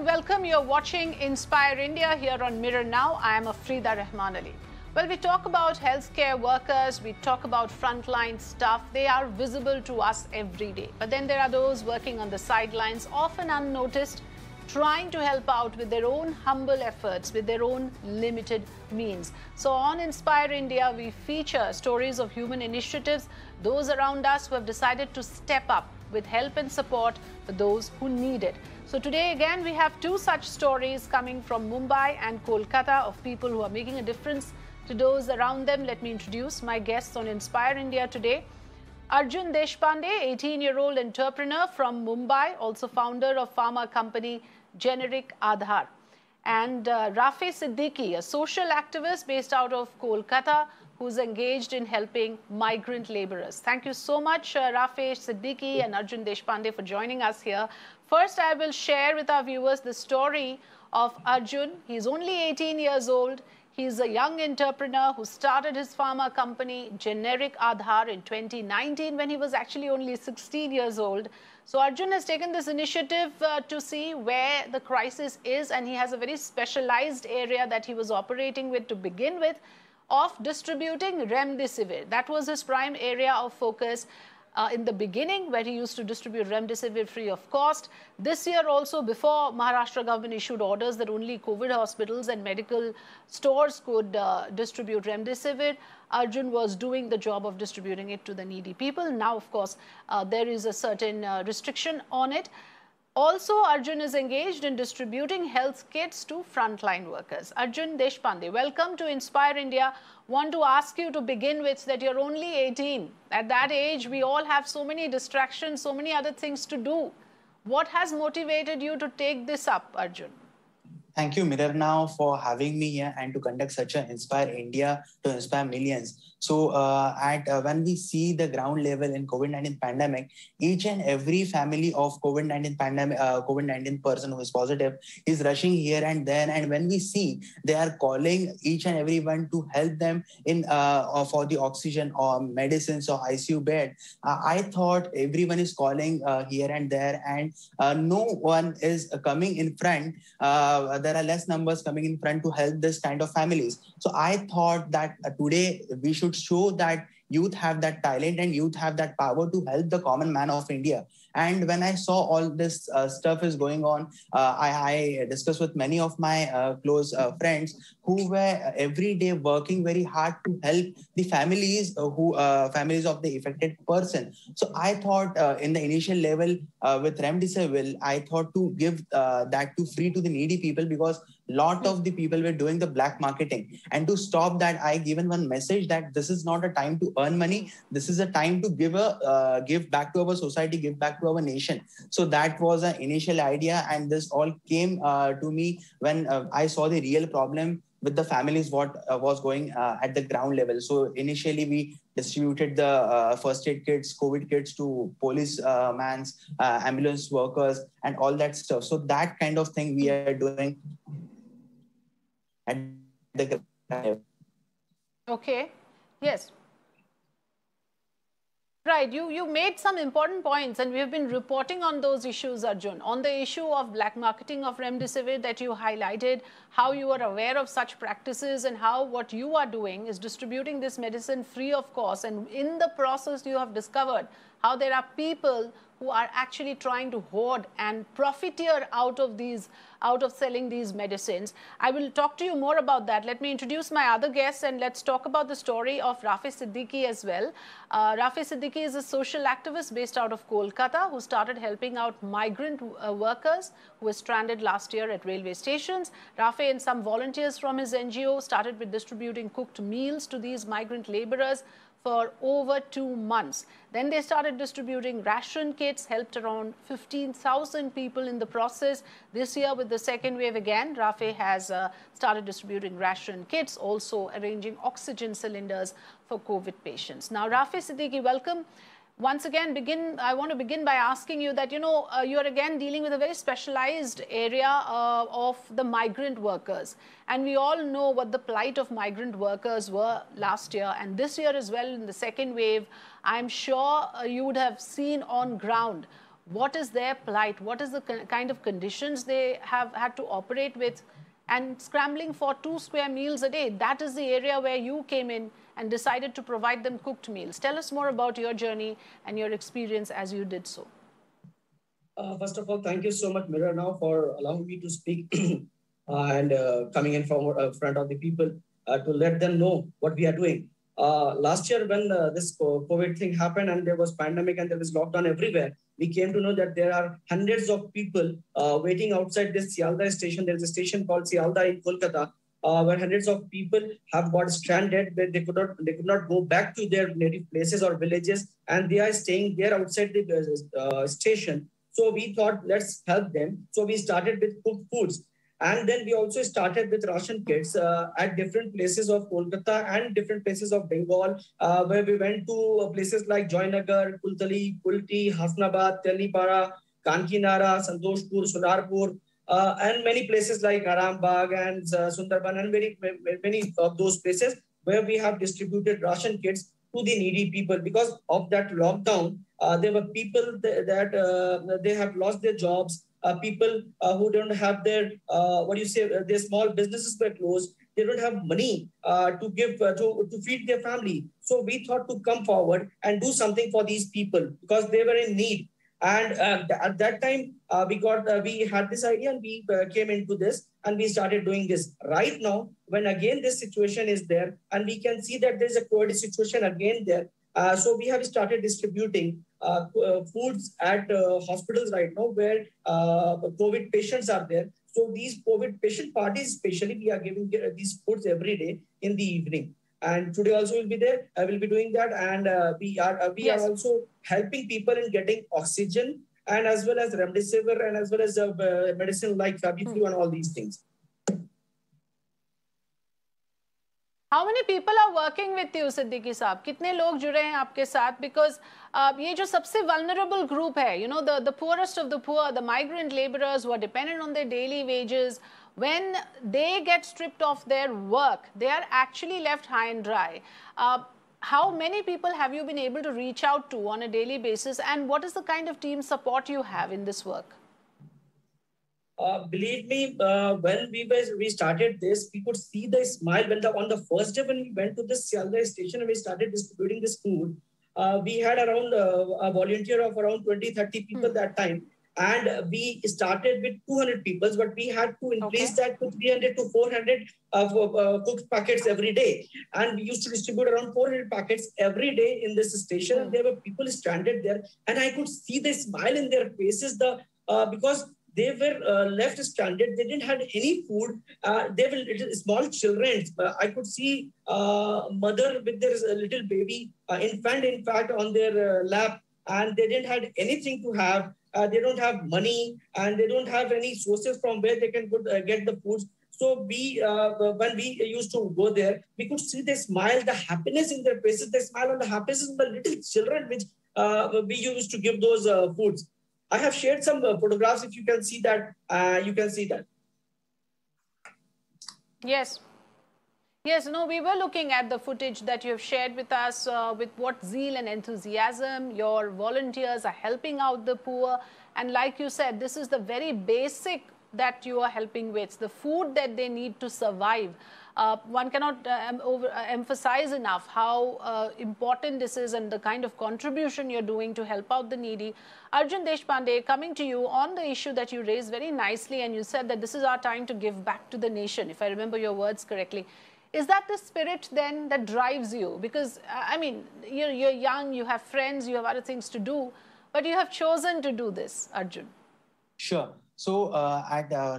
welcome. You're watching Inspire India here on Mirror Now. I am Afrida Rahman Ali. Well, we talk about healthcare workers, we talk about frontline staff. They are visible to us every day. But then there are those working on the sidelines, often unnoticed, trying to help out with their own humble efforts, with their own limited means. So on Inspire India, we feature stories of human initiatives, those around us who have decided to step up with help and support for those who need it. So today again, we have two such stories coming from Mumbai and Kolkata of people who are making a difference to those around them. Let me introduce my guests on Inspire India today. Arjun Deshpande, 18-year-old entrepreneur from Mumbai, also founder of pharma company Generic Aadhaar. And Rafay Siddiqui, a social activist based out of Kolkata, who's engaged in helping migrant laborers. Thank you so much, Rafay Siddiqui and Arjun Deshpande, for joining us here. First, I will share with our viewers the story of Arjun. He's only 18 years old. He's a young entrepreneur who started his pharma company, Generic Aadhaar, in 2019 when he was actually only 16 years old. So Arjun has taken this initiative to see where the crisis is, and he has a very specialized area that he was operating with to begin with, of distributing remdesivir. That was his prime area of focus in the beginning, where he used to distribute remdesivir free of cost. This year also, before Maharashtra government issued orders that only COVID hospitals and medical stores could distribute remdesivir, Arjun was doing the job of distributing it to the needy people. Now, of course, there is a certain restriction on it. Also, Arjun is engaged in distributing health kits to frontline workers. Arjun Deshpande, welcome to Inspire India. Want to ask you to begin with that you're only 18. At that age, we all have so many distractions, so many other things to do. What has motivated you to take this up, Arjun? Thank you, Mirror Now, for having me here and to conduct such an Inspire India to inspire millions. So when we see the ground level in COVID-19 pandemic, each and every family of COVID-19 person who is positive is rushing here and there. And when we see, they are calling each and everyone to help them in for the oxygen or medicines or ICU bed. I thought everyone is calling here and there, and no one is coming in front. There are less numbers coming in front to help this kind of families. So I thought that today we should show that youth have that talent and youth have that power to help the common man of India. And when I saw all this stuff is going on, I discussed with many of my close friends who were every day working very hard to help the families families of the affected person. So I thought in the initial level with remdesivir, I thought to give that to free to the needy people, because lot of the people were doing the black marketing. And to stop that, I given one message that this is not a time to earn money. This is a time to give back to our society, give back to our nation. So that was an initial idea, and this all came to me when I saw the real problem with the families, what was going at the ground level. So initially we distributed the first aid kits, COVID kits to police mans, ambulance workers, and all that stuff. So that kind of thing we are doing at the ground level. Okay. Yes. Right, you made some important points, and we have been reporting on those issues, Arjun. On the issue of black marketing of remdesivir that you highlighted, how you are aware of such practices and how what you are doing is distributing this medicine free of cost. And in the process, you have discovered how there are people who are actually trying to hoard and profiteer out of selling these medicines. I will talk to you more about that. Let me introduce my other guests, and let's talk about the story of Rafay Siddiqui as well. Rafay Siddiqui is a social activist based out of Kolkata who started helping out migrant workers who were stranded last year at railway stations. Rafay and some volunteers from his NGO started with distributing cooked meals to these migrant laborers for over 2 months. Then they started distributing ration kits, helped around 15,000 people in the process. This year, with the second wave again, Rafay has started distributing ration kits, also arranging oxygen cylinders for COVID patients. Now, Rafay Siddiqui, welcome. Once again, I want to begin by asking you that, you're again dealing with a very specialized area of the migrant workers. And we all know what the plight of migrant workers were last year and this year as well in the second wave. I'm sure you would have seen on ground What is their plight? What is the kind of conditions they have had to operate with? And scrambling for 2 square meals a day, that is the area where you came in and decided to provide them cooked meals. Tell us more about your journey and your experience as you did so. First of all, thank you so much, Mirror, now for allowing me to speak and coming in from front of the people to let them know what we are doing. Last year, when this COVID thing happened and there was pandemic and there was lockdown everywhere, we came to know that there are hundreds of people waiting outside this Sialda station. There's a station called Sialda in Kolkata, where hundreds of people have got stranded, where they could not go back to their native places or villages, and they are staying there outside the station. So we thought, let's help them. So we started with cooked foods. And then we also started with ration kits at different places of Kolkata and different places of Bengal, where we went to places like Joynagar, Kultali, Kulti, Hasnabad, Telipara, Kankinara, Santoshpur, Solarpur, and many places like Arambagh and Sundarban, and many of those places where we have distributed ration kits to the needy people. Because of that lockdown, there were people that they have lost their jobs. People who don't have their their small businesses were closed. They don't have money to give to feed their family. So we thought to come forward and do something for these people because they were in need. And at that time, we had this idea and we came into this and we started doing this. Right now, when again this situation is there and we can see that there's a COVID situation again there. So we have started distributing foods at hospitals right now where COVID patients are there. So these COVID patient parties, especially, we are giving these foods every day in the evening. And today also will be there. I will be doing that. And we are also helping people in getting oxygen and as well as remdesivir and as well as medicine like Fabiflu and all these things. How many people are working with you, Siddiqui साहब? कितने लोग जुड़े हैं आपके साथ? Because ये जो सबसे vulnerable group है, you know, the poorest of the poor, the migrant laborers who are dependent on their daily wages, when they get stripped of their work, they are actually left high and dry. How many people have you been able to reach out to on a daily basis, and what is the kind of team support you have in this work? Believe me, when we started this, we could see the smile on the first day when we went to the Sialda station and we started distributing this food. We had around a volunteer of around 20-30 people that time. And we started with 200 people, but we had to increase that to 300 to 400 cooked packets every day. And we used to distribute around 400 packets every day in this station. And there were people stranded there. And I could see the smile in their faces because they were left stranded. They didn't have any food. They were little small children. I could see mother with their little baby, infant, in fact, on their lap. And they didn't have anything to have. They don't have money and they don't have any sources from where they can get the foods. So we, when we used to go there, we could see the smile, the happiness in their faces, the smile and the happiness in the little children, which we used to give those foods. I have shared some photographs. If you can see that, you can see that. Yes. Yes, no, we were looking at the footage that you have shared with us, with what zeal and enthusiasm your volunteers are helping out the poor. And like you said, this is the very basic that you are helping with, the food that they need to survive. One cannot emphasize enough how important this is and the kind of contribution you're doing to help out the needy. Arjun Deshpande, coming to you on the issue that you raised very nicely, and you said that this is our time to give back to the nation, if I remember your words correctly. Is that the spirit then that drives you? Because, I mean, you're young, you have friends, you have other things to do, but you have chosen to do this, Arjun. Sure. So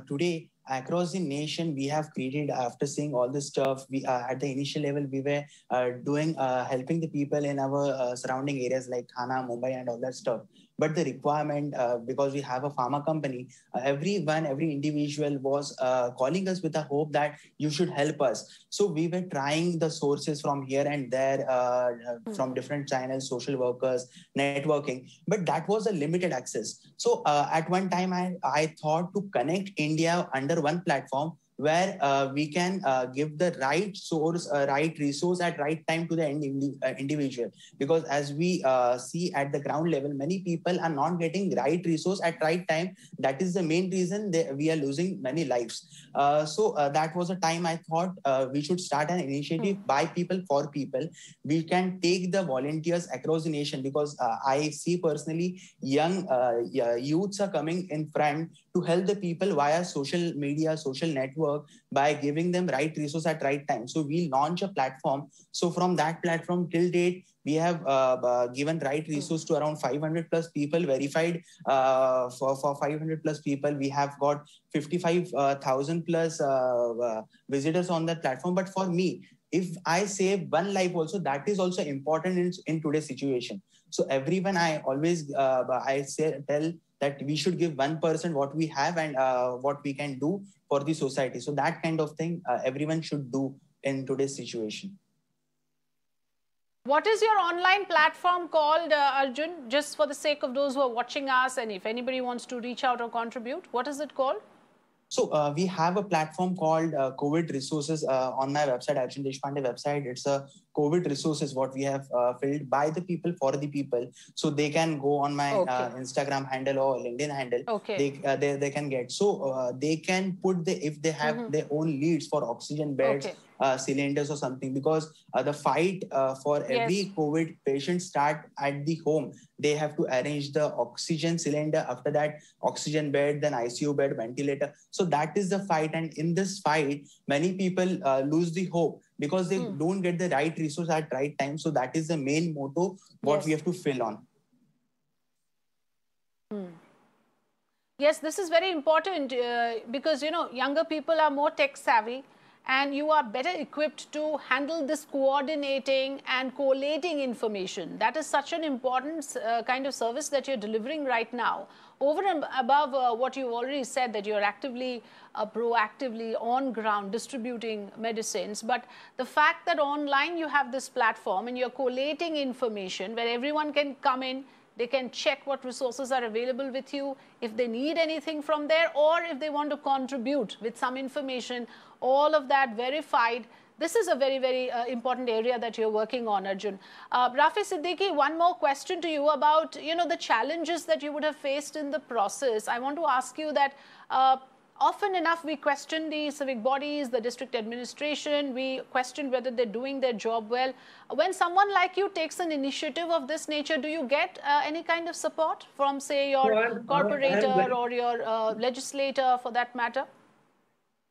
today, across the nation, we have created, after seeing all this stuff, we at the initial level, we were helping the people in our surrounding areas like Thana, Mumbai and all that stuff. But the requirement, because we have a pharma company, every individual was calling us with the hope that you should help us. So we were trying the sources from here and there, from different channels, social workers, networking, but that was a limited access. So at one time, I thought to connect India under one platform where we can give the right source, right resource at right time to the individual. Because as we see at the ground level, many people are not getting right resource at right time. That is the main reason we are losing many lives. So that was a time I thought we should start an initiative by people for people. We can take the volunteers across the nation, because I see personally young youths are coming in front to help the people via social media, social network, by giving them right resource at right time. So we launch a platform. So from that platform till date, we have given right resource to around 500 plus people, verified for 500 plus people. We have got 55,000 plus visitors on that platform. But for me, if I save one life also, that is also important in today's situation. So everyone, I always tell that we should give 1% what we have and what we can do for the society. So that kind of thing everyone should do in today's situation. What is your online platform called, Arjun? Just for the sake of those who are watching us, and if anybody wants to reach out or contribute, what is it called? So we have a platform called COVID Resources on my website, Arjun Deshpande website. It's a COVID Resources, what we have filled by the people for the people. So they can go on my Instagram handle or LinkedIn handle. They can get. So they can put if they have their own leads for oxygen beds, cylinders or something, because the fight for every COVID patient start at the home. They have to arrange the oxygen cylinder, after that oxygen bed, then ICU bed, ventilator. So that is the fight. And in this fight, many people lose the hope because they don't get the right resource at right time. So that is the main motto what we have to fill on. Yes, this is very important because, you know, younger people are more tech savvy, and you are better equipped to handle this coordinating and collating information. That is such an important kind of service that you're delivering right now. Over and above what you've already said, that you're actively, proactively on ground distributing medicines. But the fact that online you have this platform and you're collating information where everyone can come in, they can check what resources are available with you, if they need anything from there, or if they want to contribute with some information, all of that verified. This is a very, very important area that you're working on, Arjun. Rafay Siddiqui, one more question to you about, you know, the challenges that you would have faced in the process. I want to ask you that often enough we question the civic bodies, the district administration, we question whether they're doing their job well. When someone like you takes an initiative of this nature, do you get any kind of support from, say, your corporator or your legislator for that matter?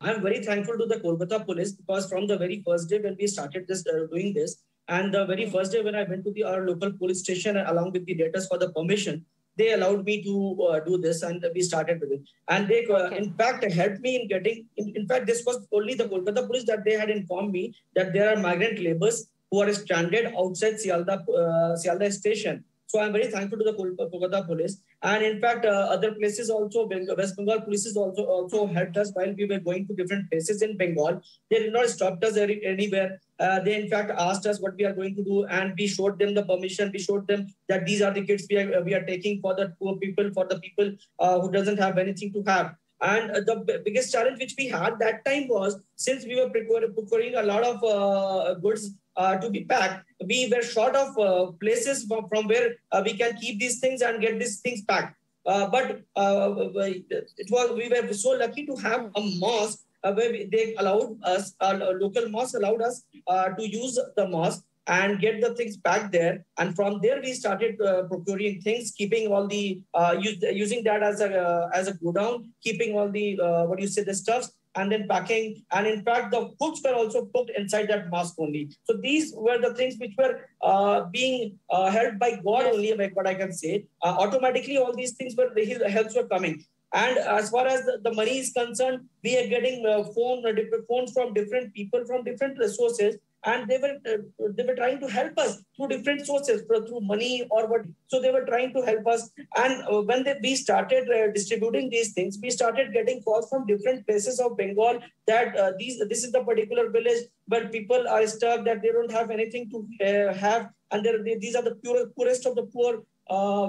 I'm very thankful to the Kolkata police, because from the very first day when we started this doing this, and the very first day when I went to our local police station along with the letters for the permission, they allowed me to do this, and we started with it. And they, in fact, helped me in getting. In fact, this was only the Kolkata police that they had informed me that there are migrant laborers who are stranded outside Sialda station. So I'm very thankful to the Kolkata police. And in fact, other places also, West Bengal police also helped us while we were going to different places in Bengal. They did not stop us anywhere. They in fact asked us what we are going to do, and we showed them the permission. We showed them that these are the kits we are taking for the poor people, for the people who doesn't have anything to have. And the biggest challenge which we had that time was, since we were procuring a lot of goods to be packed, we were short of places from where we can keep these things and get these things packed. But we were so lucky to have a mosque where they allowed us, local mosque allowed us to use the mosque and get the things back there. And from there, we started procuring things, keeping all the, using that as a go down, keeping all the, the stuffs, and then packing. And in fact, the foods were also cooked inside that mosque only. So these were the things which were being helped by God only, like what I can say. Automatically, all these things were, the helps were coming. And as far as the money is concerned, we are getting phones from different people, from different resources. And they were trying to help us through different sources, through money or what. So they were trying to help us. And when we started distributing these things, we started getting calls from different places of Bengal that this is the particular village where people are stuck, that they don't have anything to have. And these are the poorest of the poor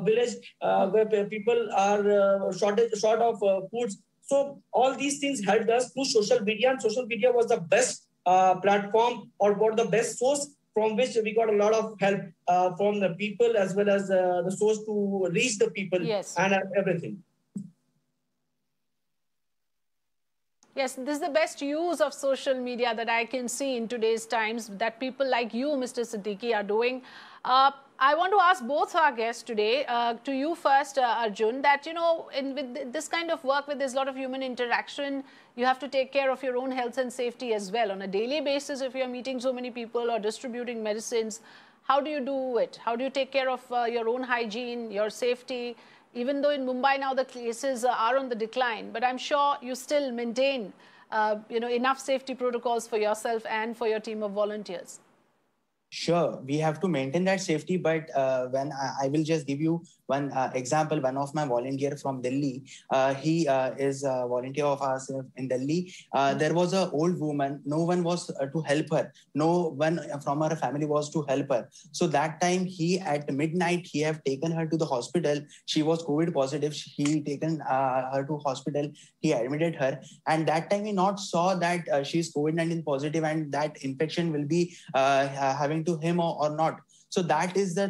village where people are short of foods. So all these things helped us through social media, and social media was the best platform or what the best source from which we got a lot of help from the people, as well as the source to reach the people. Yes. And everything. Yes, this is the best use of social media that I can see in today's times that people like you, Mr. Siddiqui, are doing. I want to ask both our guests today, to you first, Arjun, that, you know, with this kind of work, where there's a lot of human interaction, you have to take care of your own health and safety as well. On a daily basis, if you're meeting so many people or distributing medicines, how do you do it? How do you take care of your own hygiene, your safety? Even though in Mumbai now the cases are on the decline, but I'm sure you still maintain, enough safety protocols for yourself and for your team of volunteers. Sure, we have to maintain that safety, but when I will just give you one example. One of my volunteer from Delhi, he is a volunteer of ours in Delhi. There was an old woman. No one was to help her. No one from her family was to help her. So that time, at midnight, he have taken her to the hospital. She was COVID positive. He taken her to hospital. He admitted her, and that time he not saw that she is COVID-19 positive, and that infection will be having to him or not. So that is the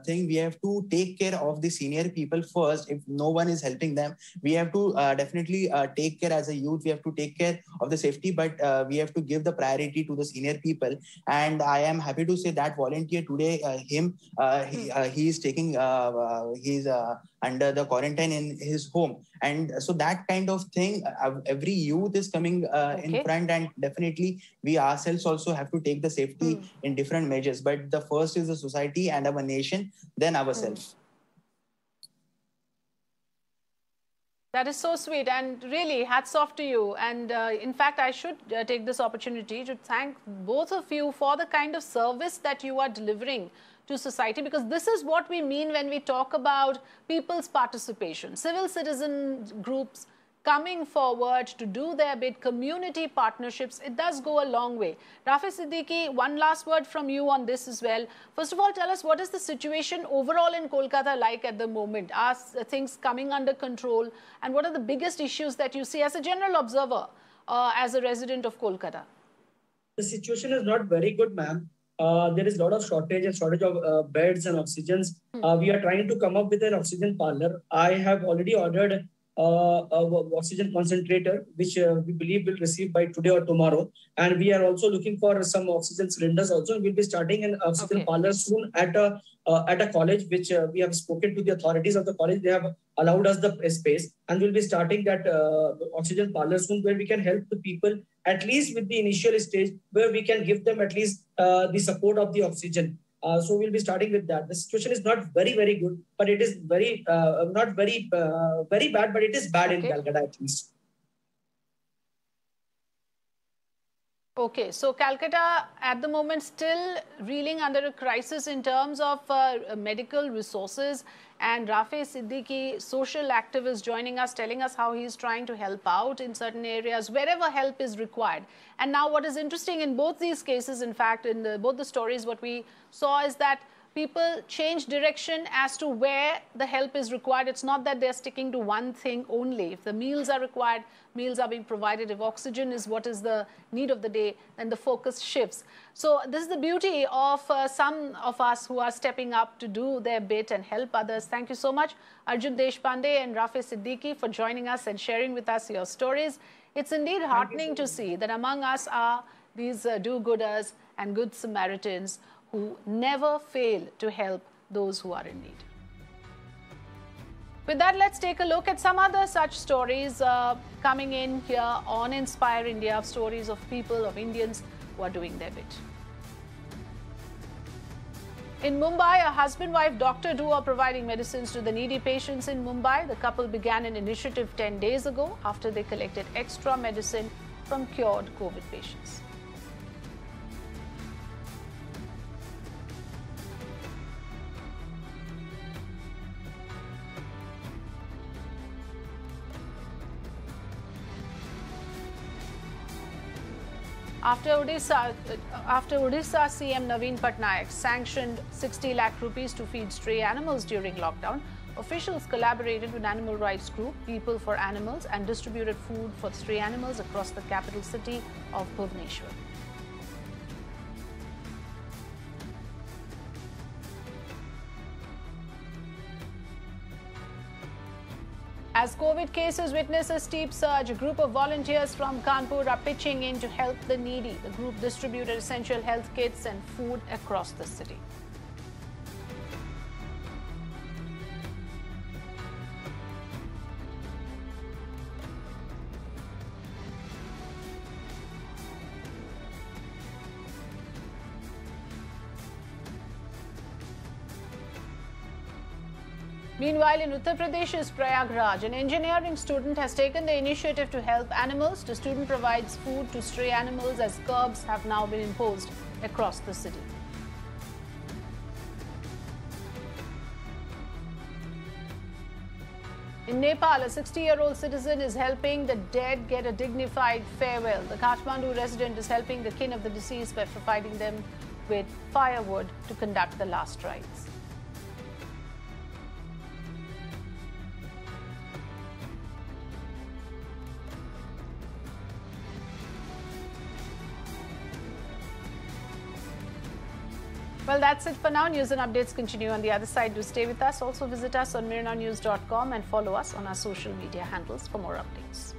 thing. We have to take care of the senior people first. If no one is helping them, we have to definitely take care as a youth. We have to take care of the safety, but we have to give the priority to the senior people. And I am happy to say that volunteer today, he is taking, he's under the quarantine in his home. And so that kind of thing, every youth is coming in front, and definitely we ourselves also have to take the safety in different measures. But the first is the society and our nation, then ourselves. That is so sweet, and really hats off to you. And in fact, I should take this opportunity to thank both of you for the kind of service that you are delivering to society, because this is what we mean when we talk about people's participation, civil citizen groups coming forward to do their bit, community partnerships. It does go a long way. Rafay Siddiqui, one last word from you on this as well. First of all, tell us, what is the situation overall in Kolkata like at the moment? Are things coming under control? And what are the biggest issues that you see as a general observer, as a resident of Kolkata? The situation is not very good, ma'am. There is a lot of shortage of beds and oxygens. We are trying to come up with an oxygen parlor. I have already ordered oxygen concentrator, which we believe will receive by today or tomorrow. And we are also looking for some oxygen cylinders also. We'll be starting an oxygen parlor soon at a college, which we have spoken to the authorities of the college. They have allowed us the space, and we'll be starting that oxygen parlor soon, where we can help the people, at least with the initial stage, where we can give them at least the support of the oxygen. So we'll be starting with that. The situation is not very, very good, but it is very, not very, very bad, but it is bad in Calcutta at least. Okay, so Calcutta at the moment still reeling under a crisis in terms of medical resources, and Rafay Siddiqui, social activist, joining us, telling us how he's trying to help out in certain areas wherever help is required. And now what is interesting in both these cases, in fact, in both the stories, what we saw is that people change direction as to where the help is required. It's not that they're sticking to one thing only. If the meals are required, meals are being provided. If oxygen is what is the need of the day, then the focus shifts. So this is the beauty of some of us who are stepping up to do their bit and help others. Thank you so much, Arjun Deshpande and Rafay Siddiqui, for joining us and sharing with us your stories. It's indeed heartening to see that among us are these do-gooders and good Samaritans who never fail to help those who are in need. With that, let's take a look at some other such stories coming in here on Inspire India, stories of people, of Indians who are doing their bit. In Mumbai, a husband-wife doctor duo are providing medicines to the needy patients in Mumbai. The couple began an initiative 10 days ago after they collected extra medicine from cured COVID patients. After Odisha CM Naveen Patnaik sanctioned 60 lakh rupees to feed stray animals during lockdown, Officials collaborated with animal rights group People for Animals and distributed food for stray animals across the capital city of Bhubaneswar. As COVID cases witness a steep surge, a group of volunteers from Kanpur are pitching in to help the needy. The group distributed essential health kits and food across the city. Meanwhile, in Uttar Pradesh's Prayagraj, an engineering student has taken the initiative to help animals. The student provides food to stray animals as curbs have now been imposed across the city. In Nepal, a 60-year-old citizen is helping the dead get a dignified farewell. The Kathmandu resident is helping the kin of the deceased by providing them with firewood to conduct the last rites. Well, that's it for now. News and updates continue on the other side. Do stay with us. Also visit us on mirrornownews.com and follow us on our social media handles for more updates.